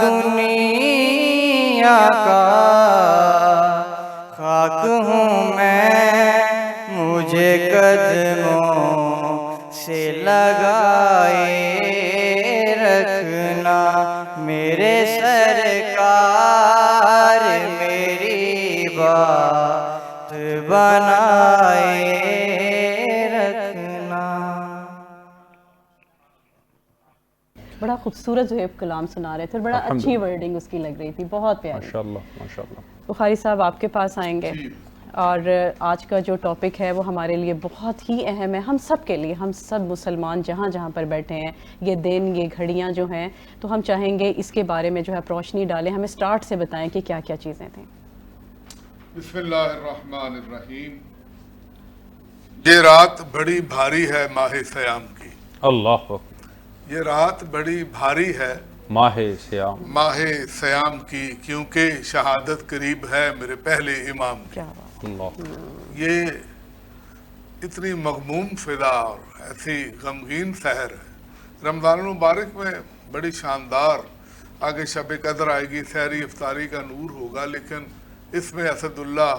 دنیا کا خاک ہوں میں، مجھے قدموں سے لگائے رکھنا میرے سرکار، میری بات بنائے رکھنا۔ بڑا خوبصورت جو ہے کلام سنا رہے تھے، بڑا اچھی ورڈنگ اس کی لگ رہی تھی، بہت پیاری۔ ماشاءاللہ ماشاءاللہ۔ بخاری صاحب آپ کے پاس آئیں گے، اور آج کا جو ٹاپک ہے وہ ہمارے لیے بہت ہی اہم ہے، ہم سب کے لیے، ہم سب مسلمان جہاں جہاں پر بیٹھے ہیں، یہ دن یہ گھڑیاں جو ہیں، تو ہم چاہیں گے اس کے بارے میں جو ہے روشنی ڈالیں، ہمیں سٹارٹ سے بتائیں کہ کیا کیا چیزیں تھیں۔ بسم اللہ الرحمن الرحیم۔ یہ رات بڑی بھاری ہے ماہ سیام کی، اللہ اکبر۔ یہ رات بڑی بھاری ہے ماہ سیام، ماہ سیام کی، کیونکہ شہادت قریب ہے میرے پہلے امام کی۔ کیا بات۔ اللہ یہ اتنی مغموم فضا اور ایسی غمگین سحر ہے۔ رمضان المبارک میں بڑی شاندار، آگے شب قدر آئے گی، سحری افطاری کا نور ہوگا، لیکن اس میں اسد اللہ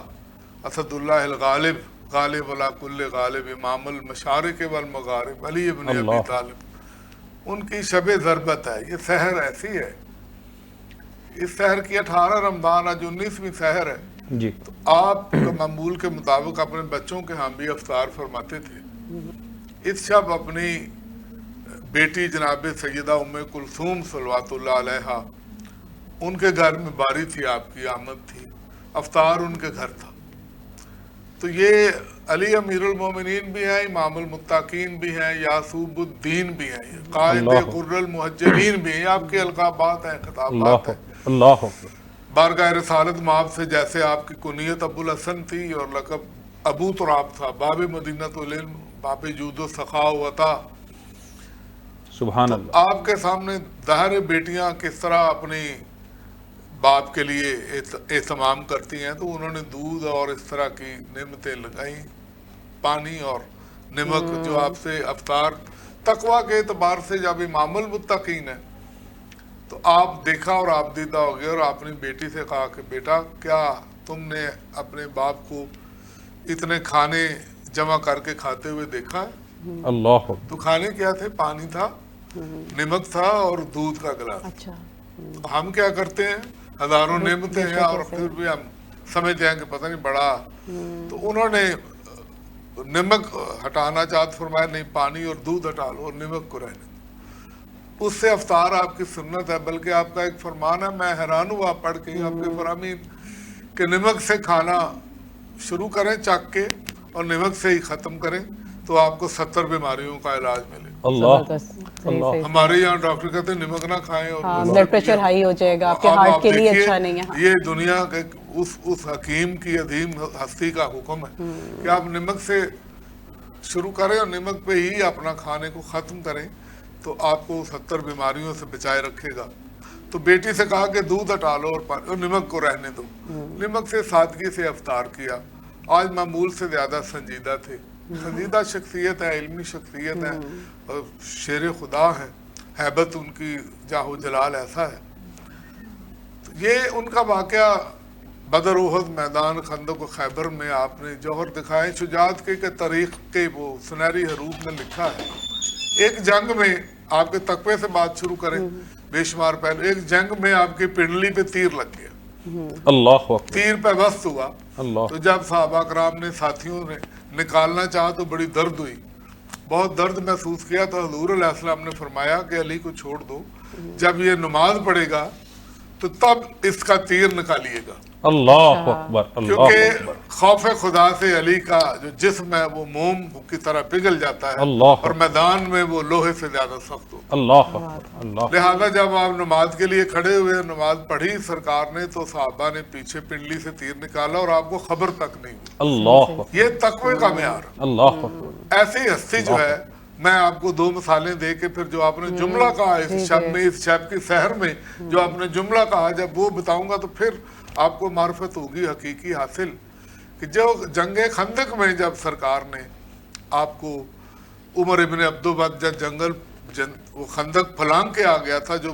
الغالب، غالب علی کل غالب، امام المشارق والمغارب، علی ابن ابی اللہ۔ طالب، ان کی شب ضربت ہے۔ یہ سحر ایسی ہے، اس سحر کی 18 رمضان آج 19ویں سحر ہے۔ جی، تو آپ معمول کے مطابق اپنے بچوں کے ہاں بھی افطار فرماتے تھے۔ اس شب اپنی بیٹی جناب سیدہ ام کلثوم صلوات اللہ علیہا، ان کے گھر میں باری تھی، آپ کی آمد تھی، افطار ان کے گھر تھا۔ تو یہ علی امیر المومنین بھی ہیں، امام المتقین بھی ہیں، یعصوب الدین بھی ہیں، قائد غر المحجلین بھی ہیں، آپ کے القابات ہیں، خطابات ہیں۔ اللہ اکبر۔ بارگاہ رسالت مآب سے جیسے آپ کی کنیت ابو الحسن تھی اور لقب ابو تراب تھا، باب مدینۃ العلم، باب جود و سخا و عطا۔ سبحان اللہ۔ آپ کے سامنے ظاہر بیٹیاں کس طرح اپنی باپ کے لیے اہتمام کرتی ہیں، تو انہوں نے دودھ اور اس طرح کی نعمتیں لگائیں، پانی اور نمک، جو آپ سے افطار تقویٰ کے اعتبار سے جب امام المتقین ہے تو آپ دیکھا اور آپ دیدہ ہو گئے، اور اپنی بیٹی سے کہا کہ بیٹا، کیا تم نے اپنے باپ کو اتنے کھانے جمع کر کے کھاتے ہوئے دیکھا ہے؟ اللہ اکبر۔ تو کھانے کیا تھے؟ پانی تھا، نمک تھا اور دودھ کا گلاس۔ اچھا، ہم کیا کرتے ہیں؟ ہزاروں نعمتیں ہیں اور پھر بھی ہم سمجھتے ہیں کہ پتہ نہیں بڑا۔ تو انہوں نے نمک ہٹانا چاہت فرمایا، نہیں، پانی اور دودھ ہٹا لو اور نمک کو رہنے دو۔ اس سے افطار آپ کی سنت ہے، بلکہ آپ کا ایک فرمان ہے، میں حیران ہوا پڑھ کے آپ کے فرامین کہ نمک سے کھانا شروع کریں چک کے اور نمک سے ہی ختم کریں تو آپ کو 70 بیماریوں کا علاج ملے۔ اللہ زبردست، صحیح اللہ۔ صحیح۔ ہمارے یہاں ڈاکٹر کہتے ہیں نمک نہ کھائیں، اور ہاں، بلڈ پریشر ہائی ہو جائے گا، آپ کے اب ہارٹ آپ کے لیے دیکھیے، اچھا نہیں ہے۔ یہ دنیا کے اس حکیم کی عظیم ہستی کا حکم ہے کہ آپ نمک سے شروع کریں اور نمک پہ ہی اپنا کھانے کو ختم کریں تو آپ کو 70 بیماریوں سے بچائے رکھے گا۔ تو بیٹی سے کہا کہ دودھ ہٹا لو اور نمک کو رہنے دو۔ نمک سے سادگی سے افطار کیا۔ آج معمول سے زیادہ سنجیدہ تھے، سنجیدہ شخصیت ہے، علمی شخصیت ہے، اور شیر خدا ہے، ہیبت ان کی جاہ و جلال ایسا ہے۔ تو یہ ان کا واقعہ بدر، احد، میدان خندق و خیبر میں آپ نے جوہر دکھائے شجاعت کے تاریخ کے وہ سنہری حروف میں لکھا ہے۔ ایک جنگ میں آپ کے تقوی سے بات شروع کریں، بے شمار پہلے ایک جنگ میں آپ کی پنڈلی پہ تیر لگ گیا، اللہ اکبر۔ تیر پہ وست ہوا۔ اللہ۔ تو جب صحابہ کرام نے، ساتھیوں نے نکالنا چاہا تو بڑی درد ہوئی، بہت درد محسوس کیا، تو حضور علیہ السلام نے فرمایا کہ علی کو چھوڑ دو، جب یہ نماز پڑھے گا تو تب اس کا تیر نکالیے گا، اللہ اکبر۔ اللہ کیونکہ اکبر۔ خوف خدا سے علی کا جو جسم ہے وہ موم کی طرح پگھل جاتا ہے، اللہ اور میدان میں وہ لوہے سے زیادہ سخت ہوتا ہے۔ اللہ اکبر۔ اللہ لہذا جب آپ نماز کے لیے کھڑے ہوئے، نماز پڑھی سرکار نے، تو صحابہ نے پیچھے پنڈلی سے تیر نکالا اور آپ کو خبر تک نہیں ہوئی۔ اللہ اکبر۔ یہ تقوی کا معیار ہے۔ اللہ اکبر۔ ایسی ہستی جو ہے، میں آپ کو 2 مثالیں دے کے پھر جو آپ نے جملہ کہا اس شب میں، اس شب کی سحر میں جو آپ نے جملہ کہا، جب وہ بتاؤں گا تو پھر آپ کو معرفت ہوگی حقیقی حاصل، کہ جو جنگ خندق میں جب سرکار نے آپ کو، عمر ابن عبدالبد جب وہ خندق پھلانگ کے آ گیا تھا، جو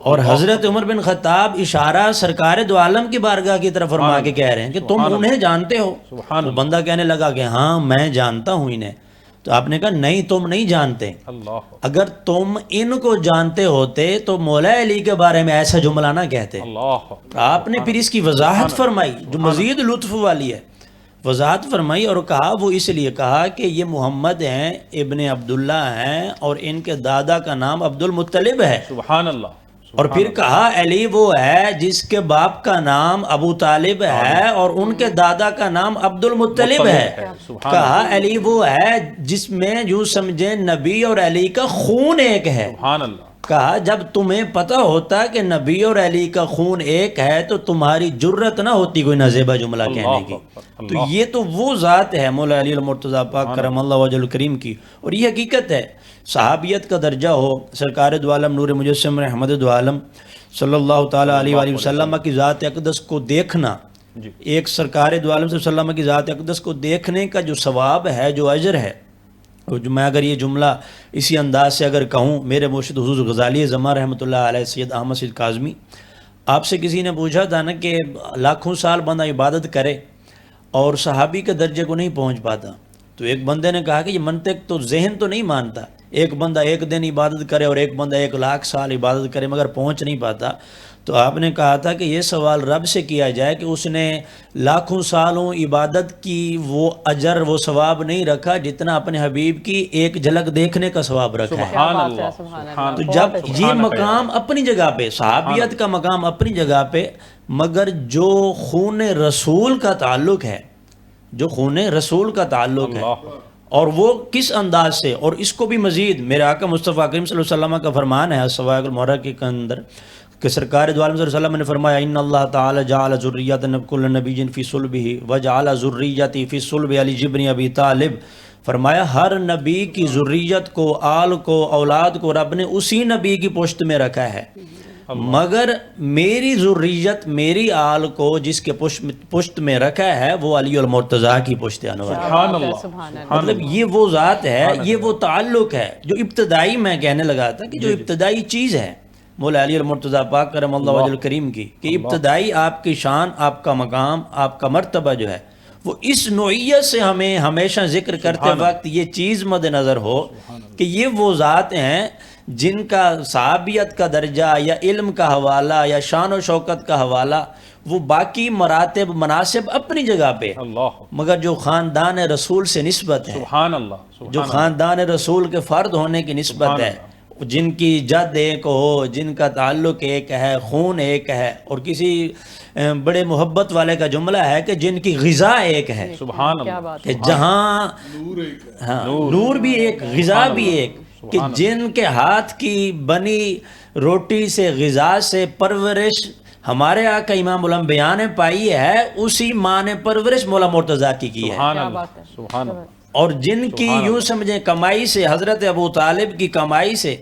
اور حضرت عمر بن خطاب اشارہ سرکار دو عالم کی بارگاہ کی طرف فرما کے کہہ رہے ہیں کہ تم انہیں جانتے ہو. تو بندہ کہنے لگا کہ ہاں میں جانتا ہوں انہیں. تو آپ نے کہا نہیں تم نہیں جانتے. اللہ اگر تم ان کو جانتے ہوتے تو مولا علی کے بارے میں ایسا جملہ نہ کہتے. اللہ آپ نے پھر اس کی وضاحت فرمائی جو مزید لطف والی ہے. وضاحت فرمائی اور کہا وہ اس لیے کہا کہ یہ محمد ہیں ابن عبداللہ ہیں اور ان کے دادا کا نام عبد المطلب ہے. سبحان اللہ. اور پھر کہا علی وہ ہے جس کے باپ کا نام ابو طالب ہے اور ان کے دادا کا نام عبد المطلب ہے. کہا علی وہ ہے جس میں یوں سمجھیں نبی اور علی کا خون ایک ہے. سبحان اللہ. کہا جب تمہیں پتہ ہوتا کہ نبی اور علی کا خون ایک ہے تو تمہاری جرت نہ ہوتی کوئی نازیبہ جملہ کہنے کی. تو یہ تو وہ ذات ہے مولا علی المرتضیٰ پاک کرم اللہ وجہ الکریم کی. اور یہ حقیقت ہے صحابیت کا درجہ ہو. سرکار دو عالم نور مجسم رحمت دو عالم صلی اللہ تعالیٰ علیہ وآلہ وسلم کی ذات اقدس کو دیکھنا, ایک سرکار دو عالم صلی اللہ علیہ وسلم کی ذات اقدس کو دیکھنے کا جو ثواب ہے, جو اجر ہے, جو میں اگر یہ جملہ اسی انداز سے اگر کہوں, میرے مرشد حضور غزالی زمان رحمۃ اللہ علیہ سید احمد سید کاظمی, آپ سے کسی نے پوچھا تھا نا کہ لاکھوں سال بندہ عبادت کرے اور صحابی کے درجے کو نہیں پہنچ پاتا, تو ایک بندے نے کہا کہ یہ منطق تو ذہن تو نہیں مانتا. ایک بندہ ایک دن عبادت کرے اور ایک بندہ 1,00,000 سال عبادت کرے مگر پہنچ نہیں پاتا. تو آپ نے کہا تھا کہ یہ سوال رب سے کیا جائے کہ اس نے لاکھوں سالوں عبادت کی وہ اجر وہ ثواب نہیں رکھا جتنا اپنے حبیب کی ایک جھلک دیکھنے کا ثواب رکھا ہے. سبحان اللہ. تو جب یہ مقام اپنی جگہ پہ, صحابیت کا مقام اپنی جگہ پہ, مگر جو خون رسول کا تعلق ہے, جو خون رسول کا تعلق ہے, اور وہ کس انداز سے, اور اس کو بھی مزید میرے آقا مصطفیٰ کریم صلی اللہ علیہ وسلم کا فرمان ہے الصواعق المحرقہ کے اندر کہ سرکار دو عالم صلی اللہ علیہ وسلم نے فرمایا ان اللہ تعالی جعل ذریۃ کل نبی فی صلبہ وجعل ذریتی فی صلب علی بن ابی طالب. فرمایا ہر نبی کی ذریت کو, آل کو, اولاد کو رب نے اسی نبی کی پشت میں رکھا ہے, مگر میری ذریت میری آل کو جس کے پشت میں رکھا ہے وہ علی المرتضیٰ کی پشت انور. سبحان اللہ. مطلب یہ وہ ذات ہے, یہ وہ تعلق ہے جو ابتدائی, میں کہنے لگا تھا کہ جو ابتدائی چیز ہے مولا علی المرتضیٰ پاک کرم اللہ وجہ الکریم کی, کہ ابتدائی آپ کی شان, آپ کا مقام, آپ کا مرتبہ جو ہے وہ اس نوعیت سے ہمیں ہمیشہ ذکر کرتے وقت یہ چیز مد نظر ہو کہ یہ وہ ذات ہیں جن کا صحابیت کا درجہ یا علم کا حوالہ یا شان و شوکت کا حوالہ وہ باقی مراتب مناسب اپنی جگہ پہ, مگر جو خاندان رسول سے نسبت ہے, سبحان اللہ, جو خاندان رسول کے فرد ہونے کی نسبت ہے, جن کی جد ایک ہو, جن کا تعلق ایک ہے, خون ایک ہے, اور کسی بڑے محبت والے کا جملہ ہے کہ جن کی غذا ایک ہے. سبحان اللہ. کہ جہاں نور بھی ایک, غذا بھی ایک, کہ جن کے ہاتھ کی بنی روٹی سے, غذا سے پرورش ہمارے آقا امام الانبیاء نے پائی ہے, اسی ماں نے پرورش مولا مرتضیٰ کی ہے. سبحان اللہ. سبحان اللہ. اور جن کی یوں سمجھیں کمائی سے, حضرت ابو طالب کی کمائی سے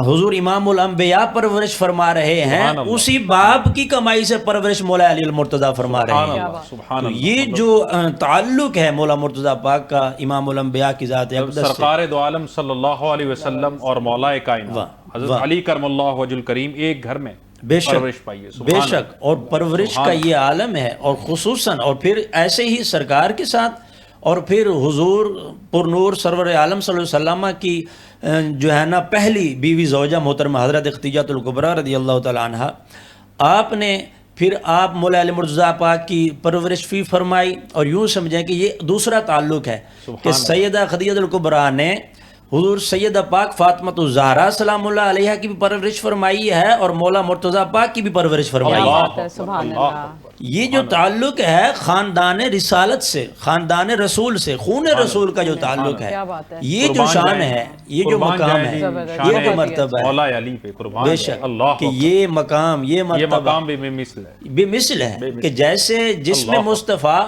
حضور امام الانبیاء پرورش فرما رہے ہیں, اسی باپ کی کمائی سے پرورش مولا علی المرتضیٰ فرما رہے ہیں. تو یہ جو تعلق ہے مولا مرتضیٰ پاک کا امام الانبیاء کی ذات اقدس سے, سرکار دو عالم صلی اللہ علیہ وسلم اور مولا کائنات حضرت علی کرم اللہ وجہ الکریم ایک گھر میں بے شک, اور پرورش کا یہ عالم ہے, اور خصوصاً اور پھر ایسے ہی سرکار کے ساتھ, اور پھر حضور پر نور سرور عالم صلی اللہ علیہ وسلم کی جو ہے نا پہلی بیوی زوجہ محترمہ حضرت خدیجہ الکبریٰ رضی اللہ تعالی عنہا, آپ نے پھر آپ مولا علی مرتضیٰ پاک کی پرورش فی فرمائی. اور یوں سمجھیں کہ یہ دوسرا تعلق ہے کہ سیدہ خدیجہ الکبریٰ نے حضور سیدہ پاک فاطمۃ الزہرا سلام اللہ علیہ کی بھی پرورش فرمائی ہے, اور مولا مرتضیٰ پاک کی بھی پرورش فرمائی ہے. سبحان اللہ. یہ جو تعلق ہے خاندان رسالت سے, خاندان رسول سے, خون رسول کا جو تعلق ہے, یہ جو شان ہے, یہ جو مقام ہے, یہ جو مرتبہ ہے, بے شک کہ یہ مقام, یہ مرتبہ بے مثل ہے کہ جیسے جسم مصطفیٰ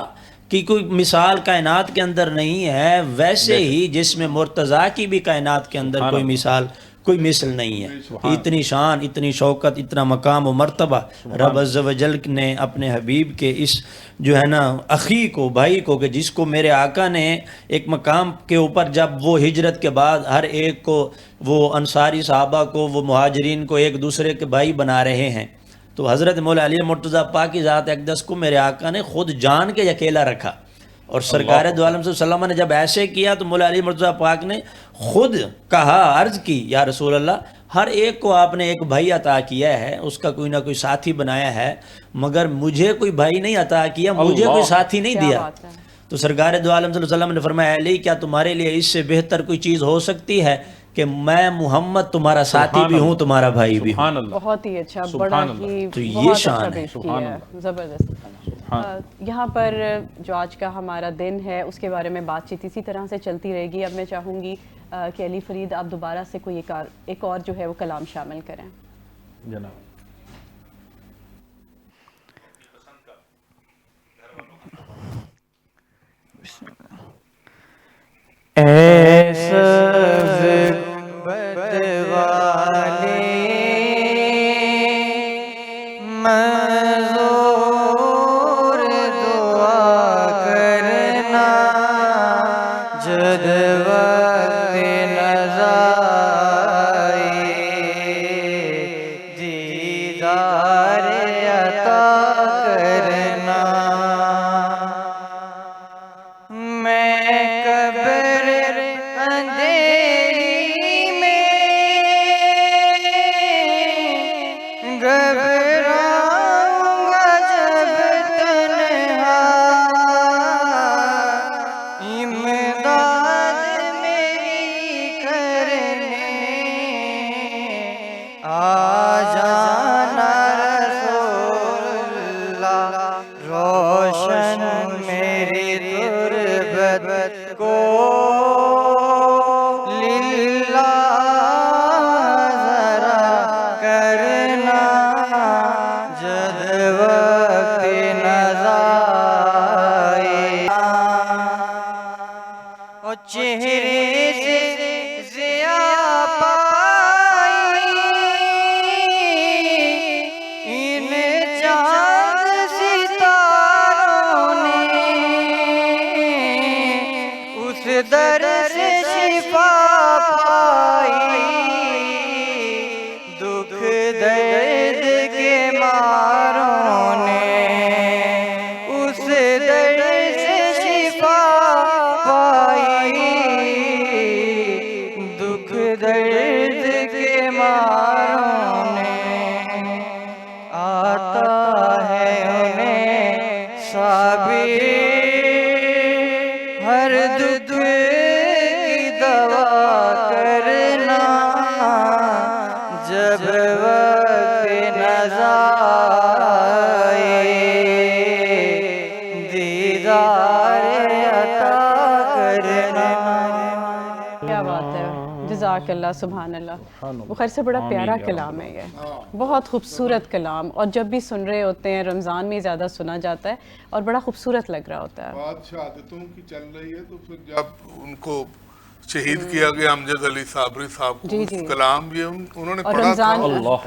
کی کوئی مثال کائنات کے اندر نہیں ہے, ویسے ہی جسم مرتضیٰ کی بھی کائنات کے اندر کوئی مثال کوئی مثل نہیں ہے. اتنی شان، اتنی شوکت، اتنا مقام و مرتبہ رب عز و جل نے اپنے حبیب کے اس جو ہے نا اخی کو، بھائی کو، کہ جس کو میرے آقا نے ایک مقام کے اوپر جب وہ ہجرت کے بعد ہر ایک کو، وہ انصاری صحابہ کو، وہ مہاجرین کو ایک دوسرے کے بھائی بنا رہے ہیں، تو حضرت مولا علی مرتضیٰ پاک کی ذات اقدس کو میرے آقا نے خود جان کے اکیلا رکھا. اور سرکار دو عالم صلی اللہ علیہ وسلم نے جب ایسے کیا تو مولا علی مرتضیٰ پاک نے خود کہا، عرض کی، یا رسول اللہ، ہر ایک کو آپ نے ایک بھائی عطا کیا ہے، اس کا کوئی نہ کوئی ساتھی بنایا ہے، مگر مجھے کوئی بھائی نہیں عطا کیا، مجھے کوئی ساتھی نہیں دیا. تو سرکار دو عالم صلی اللہ علیہ وسلم نے فرمایا، علی کیا تمہارے لیے اس سے بہتر کوئی چیز ہو سکتی ہے کہ میں محمد تمہارا ساتھی بھی ہوں، تمہارا بھائی بھی ہوں. بہت ہی اچھا، بڑا ہی تو یہ شان ہے. زبردست. یہاں پر جو آج کا ہمارا دن ہے اس کے بارے میں بات چیت اسی طرح سے چلتی رہے گی. اب میں چاہوں گی کہ علی فرید آپ دوبارہ سے کوئی ایک اور جو ہے وہ کلام شامل کریں. جناب اللہ سبحان اللہ. بخیر سے بڑا پیارا کلام ہے یہ، بہت خوبصورت کلام، اور جب بھی سن رہے ہوتے ہیں رمضان میں زیادہ سنا جاتا ہے اور بڑا خوبصورت لگ رہا ہوتا ہے. بات شہادتوں کی چل رہی ہے تو پھر جب ان کو شہید کیا گیا امجد علی صابری صاحب کو، اس کلام یہ انہوں نے پڑھا تھا،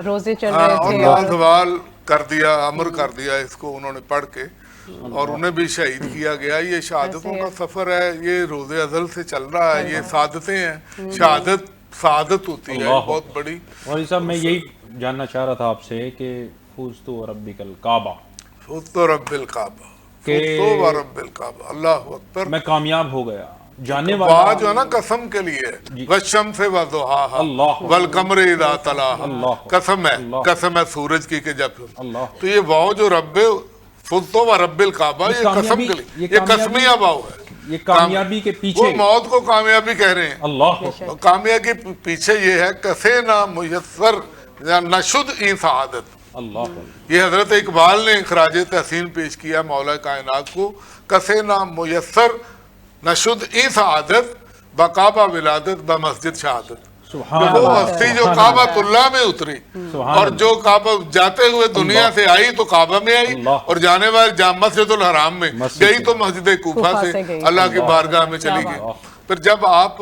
روزے چل رہے تھے اور سوال کر دیا، امر کر دیا اس کو انہوں نے پڑھ کے، اور انہیں بھی شہید کیا گیا. یہ شہادتوں کا سفر ہے، یہ روز ازل سے چل رہا ہے، یہ سعادتیں ہیں. شہادت سعادت ہوتی ہے بہت بڑی. اور صاحب میں یہی جاننا چاہ رہا تھا آپ سے کہ فوزتو ربک الکعبہ، فوزتو رب الکعبہ، فوزتو رب الکعبہ، اللہ اکبر، میں کامیاب ہو گیا. جاننے والا جو ہے نا قسم کے لیے، والشمس وضحاہا والقمر اذا تلاہا، قسم ہے سورج کی کہ جب، تو یہ واو جو رب فوزتو رب الکعبہ، یہ قسم کے لیے، یہ قسمیہ واو ہے. یہ کامیابی کے پیچھے، وہ موت کو کامیابی کہہ رہے ہیں. اللہ کامیابی کے پیچھے یہ ہے کسے نہ میسر نشد این سعادت. اللہ، یہ حضرت اقبال نے خراج تحسین پیش کیا مولا کائنات کو، کسے نہ میسر نشد این سعادت بکعبہ ولادت بمسجد شہادت. وہ ہستی جو کعبۃ اللہ میں اتری اور جو کعبہ جاتے ہوئے دنیا سے آئی تو کعبہ میں آئی، اور جانے والے جامع مسجد الحرام میں گئی تو مسجد کوفہ سے اللہ کی بارگاہ میں چلی گئی. پھر جب آپ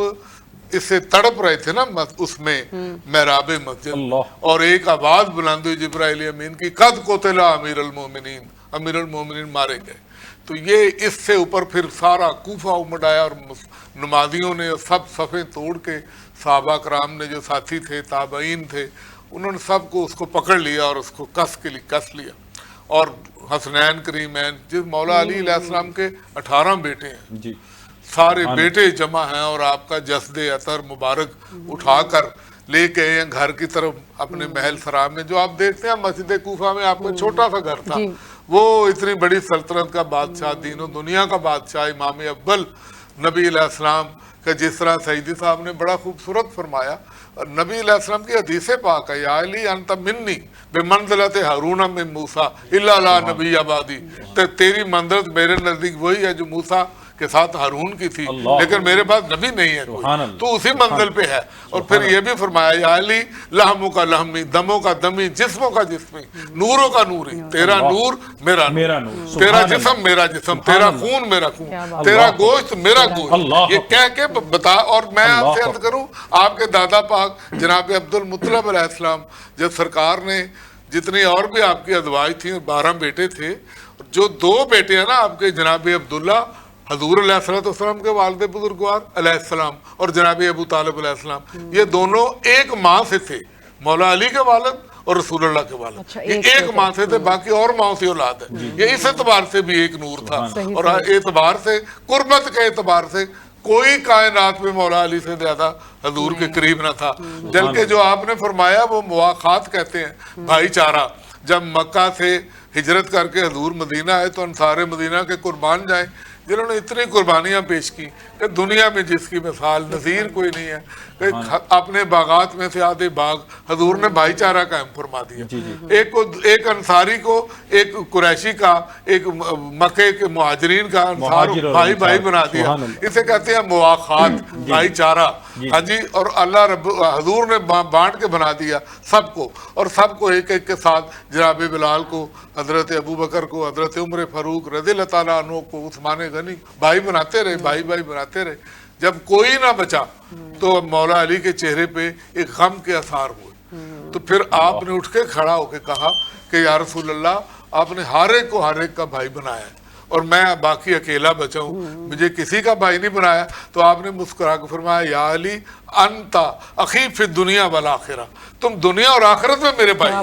اس سے تڑپ رہے تھے نا اس میں محراب مسجد، اللہ۔ اور ایک آواز بلند ہوئی جبرائیل امین کی، قد قتل امیر المومنین، امیر المومنین مارے گئے۔ تو یہ اس سے اوپر پھر سارا کوفہ امڑ آیا، اور نمازیوں نے سب صفیں توڑ کے، صحابہ کرام نے جو ساتھی تھے، تابعین تھے، انہوں نے سب کو اس کو پکڑ لیا اور اس کو کس لیا۔ اور حسنین کریمین، جس مولا علی علیہ السلام کے 18 بیٹے ہیں، جی سارے بیٹے جمع ہیں، اور آپ کا جسد عطر مبارک اٹھا کر لے کے آئے ہیں گھر کی طرف اپنے محل سرا میں، جو آپ دیکھتے ہیں مسجد کوفہ میں آپ کا چھوٹا سا گھر تھا، وہ اتنی بڑی سلطنت کا بادشاہ، دین و دنیا کا بادشاہ، امام اول نبی علیہ السلام کا، جس طرح سعیدی صاحب نے بڑا خوبصورت فرمایا، اور نبی علیہ السلام کی حدیث پاک ہے، یا علی انت منی بمنزلت ہارون من موسیٰ الا لا نبی آبادی، تیری منزلت میرے نزدیک وہی ہے جو موسیٰ کے ساتھ ہارون کی تھی، لیکن میرے پاس نبی نہیں ہے کوئی، تو اسی منزل پہ ہے۔ اور پھر یہ بھی فرمایا، یا علی لحموں کا لحمی، دموں کا دمی، جسموں کا جسمی، نوروں کا نوری، تیرا نور میرا نور، تیرا جسم میرا جسم، تیرا خون میرا خون، تیرا گوشت میرا گوشت، یہ کہہ کے بتا۔ اور میں آپ سے عرض کروں، آپ کے دادا پاک جناب عبد المطلب علیہ السلام، جب سرکار نے جتنی اور بھی آپ کی ازواج تھیں، 12 بیٹے تھے، جو 2 بیٹے ہیں نا آپ کے، جناب عبداللہ حضور علیہ السلام کے والد بزرگوار علیہ السلام، اور جناب ابو طالب علیہ السلام، یہ دونوں ایک ماں سے تھے، مولا علی کے والد اور رسول اللہ کے والد، یہ ایک ماں سے تھے، باقی اور ماں سے اولاد ہے، یہ اس اعتبار سے بھی ایک نور تھا، اور اعتبار سے قربت کے اعتبار سے کوئی کائنات میں مولا علی سے زیادہ حضور کے قریب نہ تھا۔ بلکہ جو آپ نے فرمایا وہ مواخات کہتے ہیں، بھائی چارہ۔ جب مکہ سے ہجرت کر کے حضور مدینہ آئے تو انصار مدینہ کے قربان جائیں، جنہوں نے اتنی قربانیاں پیش کی کہ دنیا میں جس کی مثال نظیر کوئی نہیں ہے، کہ اپنے باغات میں سے آدھے باغ حضور نے بھائی چارہ قائم فرما دیا، ایک انصاری کو، ایک قریشی کا، ایک مکے کے مہاجرین کا، انصار بھائی بھائی بنا دیا، اسے کہتے ہیں مواخات، بھائی چارہ۔ ہاں جی، اور اللہ حضور نے بانٹ کے بنا دیا سب کو، اور سب کو ایک ایک کے ساتھ، جناب بلال کو، حضرت ابو بکر کو، حضرت عمر فاروق رضی اللہ تعالیٰ عنہ کو، عثمان غنی، بھائی بناتے رہے، بھائی بھائی بناتے رہے۔ جب کوئی نہ بچا تو مولا علی کے چہرے پہ ایک غم کے اثار ہوئے، تو پھر آپ نے اٹھ کے کھڑا ہو کے کہا کہ یا رسول اللہ، آپ نے ہر ایک کو ہر ایک کا بھائی بنایا ہے، اور میں باقی اکیلا بچا ہوں، مجھے کسی کا بھائی نہیں بنایا۔ تو آپ نے مسکرا کے فرمایا، یا علی انتا اخی فی الدنیا والآخرہ، تم دنیا اور آخرت میں میرے بھائی،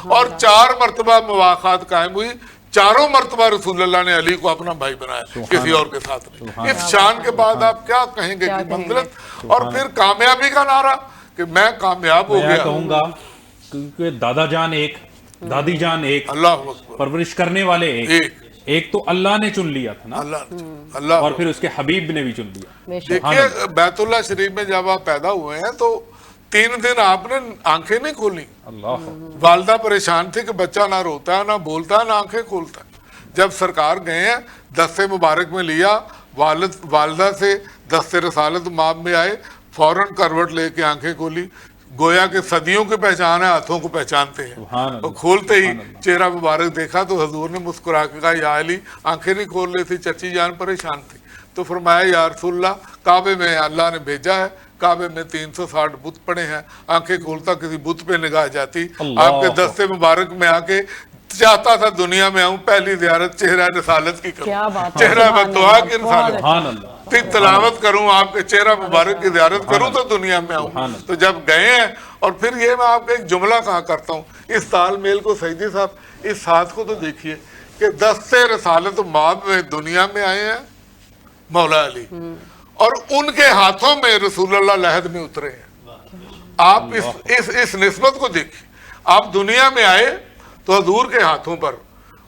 اور 4 مرتبہ مواخات قائم ہوئی، چاروں مرتبہ رسول اللہ نے علی کو اپنا بھائی بنایا، کسی اور کے ساتھ نہیں۔ اس شان کے بعد آپ کیا کہیں گے کہ منزلت، اور پھر کامیابی کا نعرہ کہ میں کامیاب ہو میں گیا۔ کہوں گا کیونکہ دادا جان ایک، دادی جان ایک، اللہ اکبر، پرورش کرنے والے ایک تو اللہ نے چن لیا تھا نا، اللہ اور پھر اس کے حبیب نے بھی چن لیا۔ دیکھیے بیت اللہ شریف میں جب آپ پیدا ہوئے ہیں تو 3 دن آپ نے آنکھیں نہیں کھولی، اللہ، والدہ پریشان تھی کہ بچہ نہ روتا ہے، نہ بولتا ہے، نہ آنکھیں کھولتا ہے۔ جب سرکار گئے ہیں، دستے مبارک میں لیا، والدہ سے دستے رسالت ماب میں آئے، فوراً کروٹ لے کے آنکھیں کھولی، گویا کہ صدیوں کی پہچان ہے، ہاتھوں کو پہچانتے ہیں، اور کھولتے ہی چہرہ مبارک دیکھا تو حضور نے مسکرا کے کہا، یا علی آنکھیں نہیں کھول رہی تھی، چچی جان پریشان تھی۔ تو فرمایا، یا رسول اللہ، کعبے میں اللہ نے بھیجا ہے، کعبے میں 360 بت پڑے ہیں، آنکھیں کھولتا کسی بت پہ نگاہ جاتی، آپ کے دستے مبارک میں آ کے چاہتا تھا دنیا میں آؤں، پہلی زیارت چہرہ رسالت کی کروں، چہرہ بدعا کی رسالت، پھر تلاوت کروں، آپ کے چہرہ مبارک کی زیارت کروں تو دنیا میں آؤں۔ تو جب گئے ہیں، اور پھر یہ میں آپ کو ایک جملہ کہا کرتا ہوں، اس تال میل کو سعیدی صاحب اس ہاتھ کو تو دیکھیے کہ دستے رسالت ماب میں دنیا میں آئے ہیں مولا علی، اور ان کے ہاتھوں میں رسول اللہ لحد میں اترے ہیں۔ آپ اس نسبت کو دیکھیں، آپ دنیا میں آئے تو حضور کے ہاتھوں پر،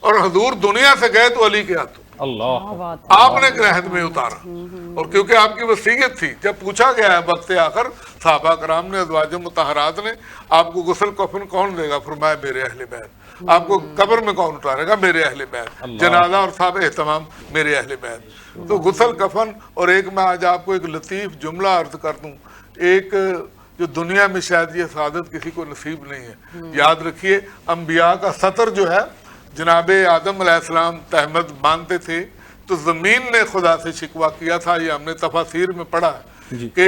اور حضور دنیا سے گئے تو علی کے ہاتھوں، اللہ، آپ نے لحد میں اتارا۔ اور کیونکہ آپ کی وصیت تھی، جب پوچھا گیا ہے وقت آخر، صحابہ کرام نے، ازواج مطہرات نے، آپ کو غسل کفن کون دے گا؟ فرمایا میرے اہل بیت۔ آپ کو قبر میں کون اتارے گا؟ میرے اہل بیت۔ جنازہ اور صاحب اہتمام میرے اہل بیت۔ تو غسل کفن، اور ایک میں آج آپ کو ایک لطیف جملہ عرض کر دوں، ایک جو دنیا میں شاید یہ سعادت کسی کو نصیب نہیں ہے، یاد رکھیے، انبیاء کا سطر جو ہے، جناب آدم علیہ السلام تہمت باندھتے تھے تو زمین نے خدا سے شکوہ کیا تھا، یہ ہم نے تفاسیر میں پڑھا ہے کہ